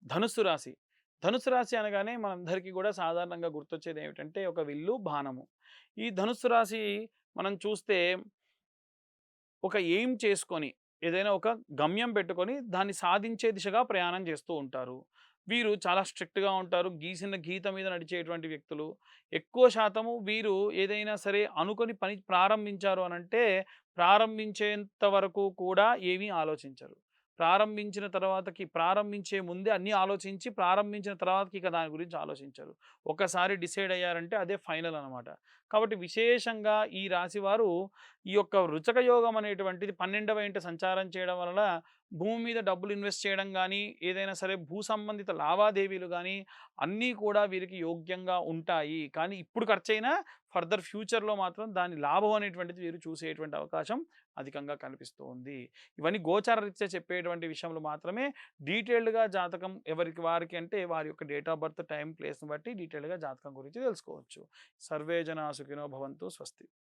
ధనుస్సు రాశి. ధనుస్సు రాశి అనగానే మనందరికీ గూడా సాధారణంగా గుర్తొచ్చేదేమిటంటే ఒక విల్లు, బాణము. ఈ ధనుస్సు రాశి మనం చూస్తే ఒక ఎయిమ్ చేసుకొని, ఏదైనా ఒక గమ్యం పెట్టుకొని దాన్ని సాధించే దిశగా ప్రయాణం చేస్తూ ఉంటారు. వీరు చాలా స్ట్రిక్ట్‌గా ఉంటారు. గీసిన గీత మీద నడిచేటువంటి వ్యక్తులు. ఎక్కువ శాతము వీరు ఏదైనా సరే అనుకోని పని ప్రారంభించారు అనంటే, ప్రారంభించేంత వరకు కూడా ఏమీ ఆలోచించరు. ప్రారంభించిన తర్వాతకి ప్రారంభించే ముందే అన్నీ ఆలోచించి, ప్రారంభించిన తర్వాతకి ఇక దాని గురించి ఆలోచించరు. ఒక్కసారి డిసైడ్ అయ్యారంటే అదే ఫైనల్ అనమాట. కాబట్టి విశేషంగా ఈ రాశివారు ఈ యొక్క వృచక యోగం అనేటువంటిది 12వ ఇంట సంచారం చేయడం వలన భూమి మీద డబ్బులు ఇన్వెస్ట్ చేయడం గానీ, ఏదైనా సరే భూ సంబంధిత లావాదేవీలు గానీ, అన్నీ కూడా వీరికి యోగ్యంగా ఉంటాయి. కానీ ఇప్పుడు ఖర్చయినా ఫర్దర్ ఫ్యూచర్‌లో మాత్రం దాని లాభం అనేటువంటిది వీరు చూసేటువంటి అవకాశం అధికంగా కనిపిస్తూ ఉంది. ఇవన్నీ గోచార రీత్యా చెప్పేటువంటి విషయంలో మాత్రమే. డీటెయిల్డ్‌గా జాతకం ఎవరికి వారికి అంటే వారి యొక్క డేట్ ఆఫ్ బర్త్, టైమ్, ప్లేస్‌ని బట్టి డీటెయిల్డ్‌గా జాతకం గురించి తెలుసుకోవచ్చు. సర్వే జనా సుఖినో భవంతు. స్వస్తి.